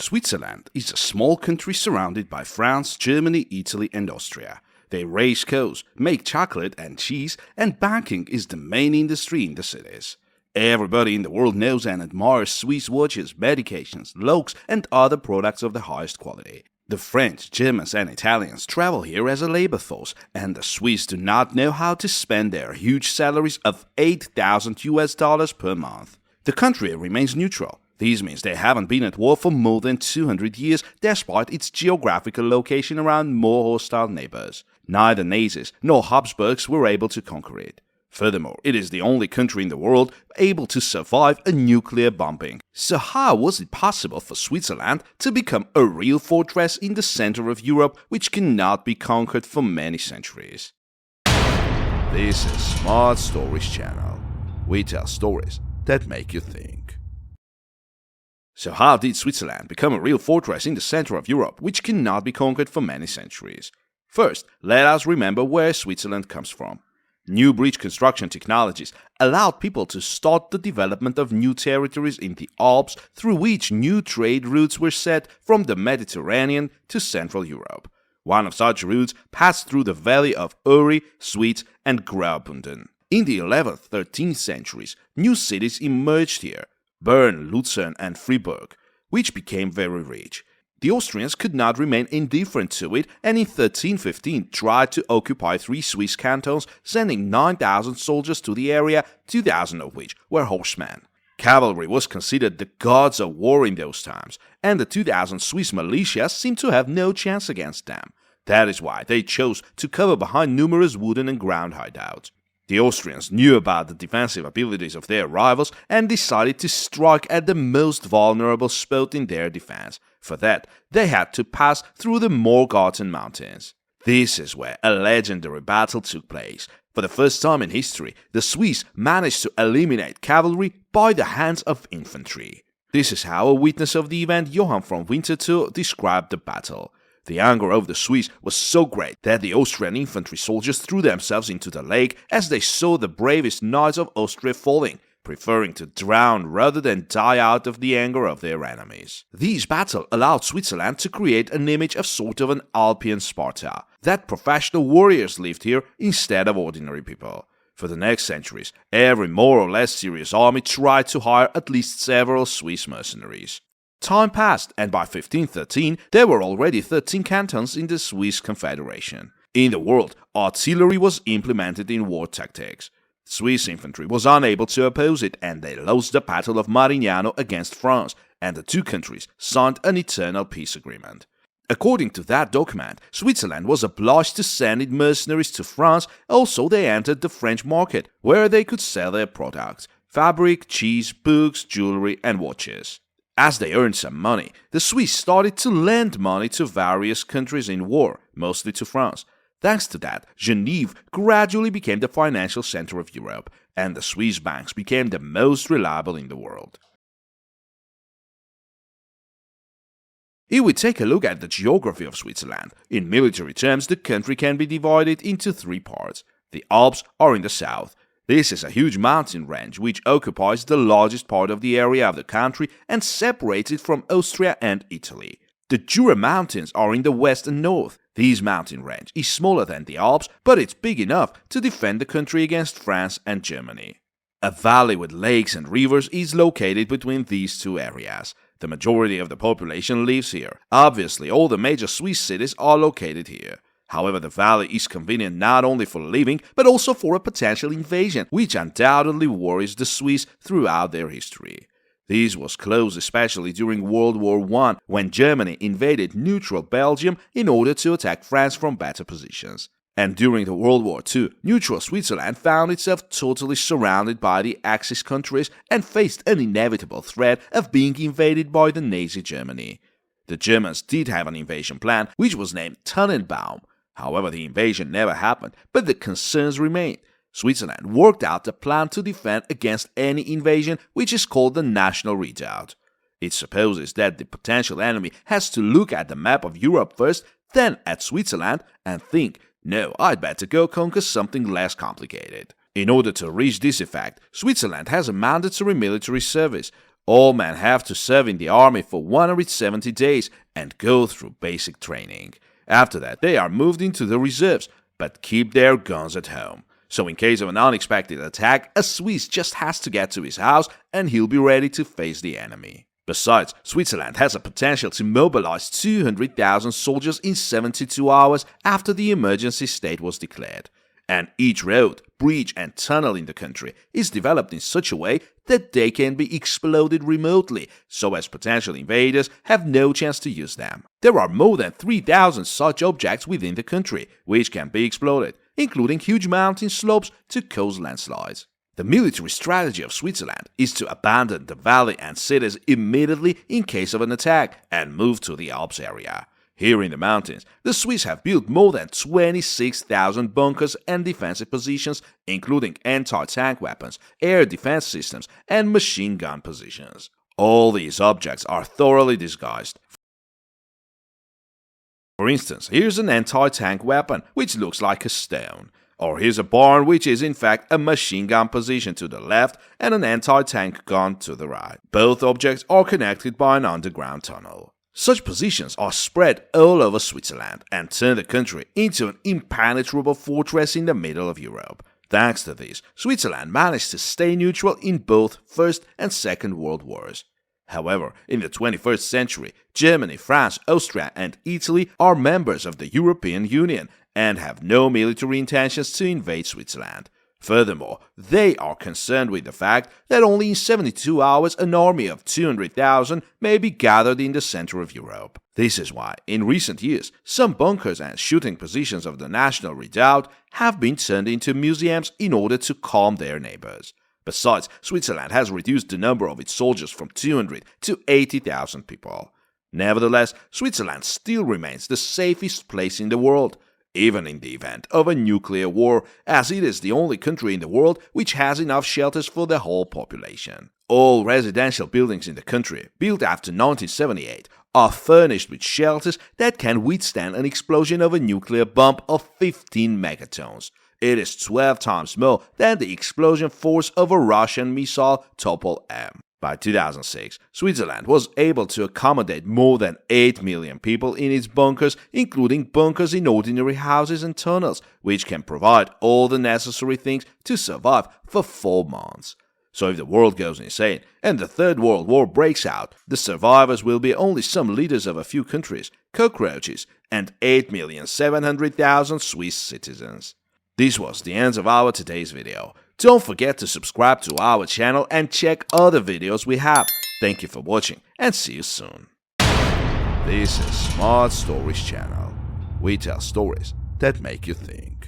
Switzerland is a small country surrounded by France, Germany, Italy, and Austria. They raise cows, make chocolate and cheese, and banking is the main industry in the cities. Everybody in the world knows and admires Swiss watches, medications, logs, and other products of the highest quality. The French, Germans, and Italians travel here as a labor force, and the Swiss do not know how to spend their huge salaries of $8,000 per month. The country remains neutral. This means they haven't been at war for more than 200 years, despite its geographical location around more hostile neighbors. Neither Nazis nor Habsburgs were able to conquer it. Furthermore, it is the only country in the world able to survive a nuclear bombing. So how was it possible for Switzerland to become a real fortress in the center of Europe which cannot be conquered for many centuries? This is Smart Stories channel. We tell stories that make you think. So how did Switzerland become a real fortress in the center of Europe which cannot be conquered for many centuries? First, let us remember where Switzerland comes from. New bridge construction technologies allowed people to start the development of new territories in the Alps through which new trade routes were set from the Mediterranean to Central Europe. One of such routes passed through the valley of Uri, Schwyz, and Graubünden. In the 11th, 13th centuries, new cities emerged here, Bern, Lucerne, and Fribourg, which became very rich. The Austrians could not remain indifferent to it, and in 1315 tried to occupy 3 Swiss cantons, sending 9,000 soldiers to the area, 2,000 of which were horsemen. Cavalry was considered the gods of war in those times, and the 2,000 Swiss militia seemed to have no chance against them. That is why they chose to cover behind numerous wooden and ground hideouts. The Austrians knew about the defensive abilities of their rivals and decided to strike at the most vulnerable spot in their defense. For that, they had to pass through the Morgarten Mountains. This is where a legendary battle took place. For the first time in history, the Swiss managed to eliminate cavalry by the hands of infantry. This is how a witness of the event, Johann von Winterthur, described the battle. The anger of the Swiss was so great that the Austrian infantry soldiers threw themselves into the lake as they saw the bravest knights of Austria falling, preferring to drown rather than die out of the anger of their enemies. This battle allowed Switzerland to create an image of sort of an Alpian Sparta, that professional warriors lived here instead of ordinary people. For the next centuries, every more or less serious army tried to hire at least several Swiss mercenaries. Time passed, and by 1513 there were already 13 cantons in the Swiss Confederation. In the world, artillery was implemented in war tactics. Swiss infantry was unable to oppose it, and they lost the Battle of Marignano against France, and the two countries signed an eternal peace agreement. According to that document, Switzerland was obliged to send its mercenaries to France. Also, they entered the French market, where they could sell their products: fabric, cheese, books, jewelry, and watches. As they earned some money, the Swiss started to lend money to various countries in war, mostly to France. Thanks to that, Geneva gradually became the financial center of Europe, and the Swiss banks became the most reliable in the world. If we take a look at the geography of Switzerland, in military terms the country can be divided into 3 parts. The Alps are in the south. This is a huge mountain range which occupies the largest part of the area of the country and separates it from Austria and Italy. The Jura Mountains are in the west and north. This mountain range is smaller than the Alps, but it's big enough to defend the country against France and Germany. A valley with lakes and rivers is located between these 2 areas. The majority of the population lives here. Obviously, all the major Swiss cities are located here. However, the valley is convenient not only for living, but also for a potential invasion, which undoubtedly worries the Swiss throughout their history. This was close especially during World War I, when Germany invaded neutral Belgium in order to attack France from better positions. And during the World War II, neutral Switzerland found itself totally surrounded by the Axis countries and faced an inevitable threat of being invaded by the Nazi Germany. The Germans did have an invasion plan, which was named Tannenbaum. However, the invasion never happened, but the concerns remained. Switzerland worked out a plan to defend against any invasion, which is called the National Redoubt. It supposes that the potential enemy has to look at the map of Europe first, then at Switzerland, and think, no, I'd better go conquer something less complicated. In order to reach this effect, Switzerland has a mandatory military service. All men have to serve in the army for 170 days and go through basic training. After that, they are moved into the reserves, but keep their guns at home. So in case of an unexpected attack, a Swiss just has to get to his house and he'll be ready to face the enemy. Besides, Switzerland has a potential to mobilize 200,000 soldiers in 72 hours after the emergency state was declared. And each road, bridge and tunnel in the country is developed in such a way that they can be exploded remotely, so as potential invaders have no chance to use them. There are more than 3,000 such objects within the country, which can be exploded, including huge mountain slopes to cause landslides. The military strategy of Switzerland is to abandon the valley and cities immediately in case of an attack and move to the Alps area. Here in the mountains, the Swiss have built more than 26,000 bunkers and defensive positions, including anti-tank weapons, air defense systems, and machine gun positions. All these objects are thoroughly disguised. For instance, here's an anti-tank weapon, which looks like a stone. Or here's a barn, which is in fact a machine gun position to the left and an anti-tank gun to the right. Both objects are connected by an underground tunnel. Such positions are spread all over Switzerland and turn the country into an impenetrable fortress in the middle of Europe. Thanks to this, Switzerland managed to stay neutral in both First and Second World Wars. However, in the 21st century, Germany, France, Austria, and Italy are members of the European Union and have no military intentions to invade Switzerland. Furthermore, they are concerned with the fact that only in 72 hours an army of 200,000 may be gathered in the center of Europe. This is why, in recent years, some bunkers and shooting positions of the National Redoubt have been turned into museums in order to calm their neighbors. Besides, Switzerland has reduced the number of its soldiers from 200 to 80,000 people. Nevertheless, Switzerland still remains the safest place in the world, even in the event of a nuclear war, as it is the only country in the world which has enough shelters for the whole population. All residential buildings in the country, built after 1978, are furnished with shelters that can withstand an explosion of a nuclear bomb of 15 megatons. It is 12 times more than the explosion force of a Russian missile Topol-M. By 2006, Switzerland was able to accommodate more than 8 million people in its bunkers, including bunkers in ordinary houses and tunnels, which can provide all the necessary things to survive for 4 months. So if the world goes insane and the Third World War breaks out, the survivors will be only some leaders of a few countries, cockroaches, and 8,700,000 Swiss citizens. This was the end of our today's video. Don't forget to subscribe to our channel and check other videos we have. Thank you for watching and see you soon. This is Smart Stories channel. We tell stories that make you think.